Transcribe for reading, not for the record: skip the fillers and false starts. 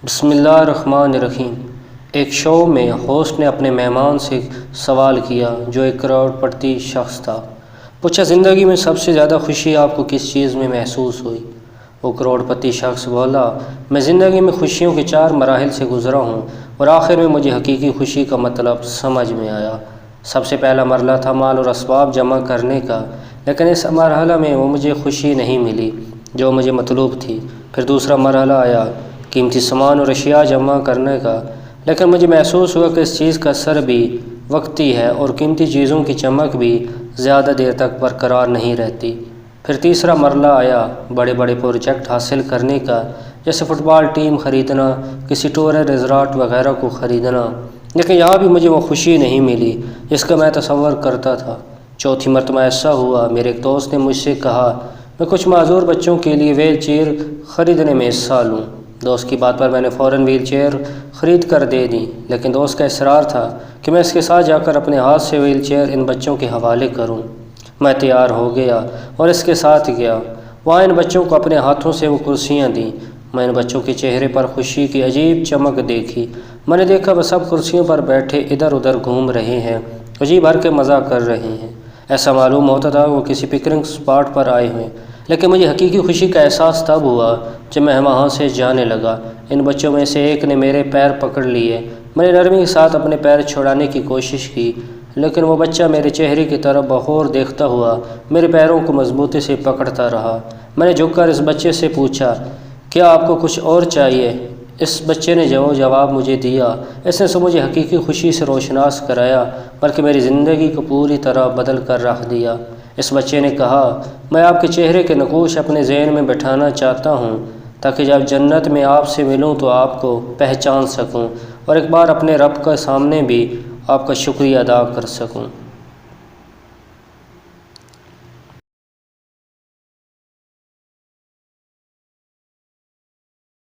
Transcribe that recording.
بسم اللہ الرحمن الرحیم۔ ایک شو میں ہوسٹ نے اپنے مہمان سے سوال کیا جو ایک کروڑ پتی شخص تھا۔ پوچھا، زندگی میں سب سے زیادہ خوشی آپ کو کس چیز میں محسوس ہوئی؟ وہ کروڑ پتی شخص بولا، میں زندگی میں خوشیوں کے 4 مراحل سے گزرا ہوں اور آخر میں مجھے حقیقی خوشی کا مطلب سمجھ میں آیا۔ سب سے پہلا مرحلہ تھا مال اور اسباب جمع کرنے کا، لیکن اس مرحلہ میں وہ مجھے خوشی نہیں ملی جو مجھے مطلوب تھی۔ پھر دوسرا مرحلہ آیا قیمتی سامان اور اشیاء جمع کرنے کا، لیکن مجھے محسوس ہوا کہ اس چیز کا اثر بھی وقتی ہے اور قیمتی چیزوں کی چمک بھی زیادہ دیر تک برقرار نہیں رہتی۔ پھر تیسرا مرحلہ آیا بڑے بڑے پروجیکٹ حاصل کرنے کا، جیسے فٹ بال ٹیم خریدنا، کسی ٹور ریزارٹ وغیرہ کو خریدنا، لیکن یہاں بھی مجھے وہ خوشی نہیں ملی جس کا میں تصور کرتا تھا۔ چوتھی مرتبہ ایسا ہوا، میرے ایک دوست نے مجھ سے کہا میں کچھ معذور بچوں کے لیے ویل چیئر خریدنے میں حصہ لوں۔ دوست کی بات پر میں نے فوراً ویل چیئر خرید کر دے دی، لیکن دوست کا اصرار تھا کہ میں اس کے ساتھ جا کر اپنے ہاتھ سے ویل چیئر ان بچوں کے حوالے کروں۔ میں تیار ہو گیا اور اس کے ساتھ گیا۔ وہاں ان بچوں کو اپنے ہاتھوں سے وہ کرسیاں دیں۔ میں ان بچوں کے چہرے پر خوشی کی عجیب چمک دیکھی۔ میں نے دیکھا وہ سب کرسیوں پر بیٹھے ادھر ادھر گھوم رہے ہیں، جی بھر کے مزہ کر رہے ہیں۔ ایسا معلوم ہوتا تھا وہ کسی پکنک اسپاٹ پر آئے ہوئے، لیکن مجھے حقیقی خوشی کا احساس تب ہوا جب میں وہاں سے جانے لگا۔ ان بچوں میں سے ایک نے میرے پیر پکڑ لیے۔ میں نے نرمی کے ساتھ اپنے پیر چھڑانے کی کوشش کی، لیکن وہ بچہ میرے چہرے کی طرف بغور دیکھتا ہوا میرے پیروں کو مضبوطی سے پکڑتا رہا۔ میں نے جھک کر اس بچے سے پوچھا، کیا آپ کو کچھ اور چاہیے؟ اس بچے نے جو جواب مجھے دیا، اس نے سو مجھے حقیقی خوشی سے روشناس کرایا، بلکہ میری زندگی کو پوری طرح بدل کر رکھ دیا۔ اس بچے نے کہا، میں آپ کے چہرے کے نقوش اپنے ذہن میں بٹھانا چاہتا ہوں تاکہ جب جنت میں آپ سے ملوں تو آپ کو پہچان سکوں اور ایک بار اپنے رب کے سامنے بھی آپ کا شکریہ ادا کر سکوں۔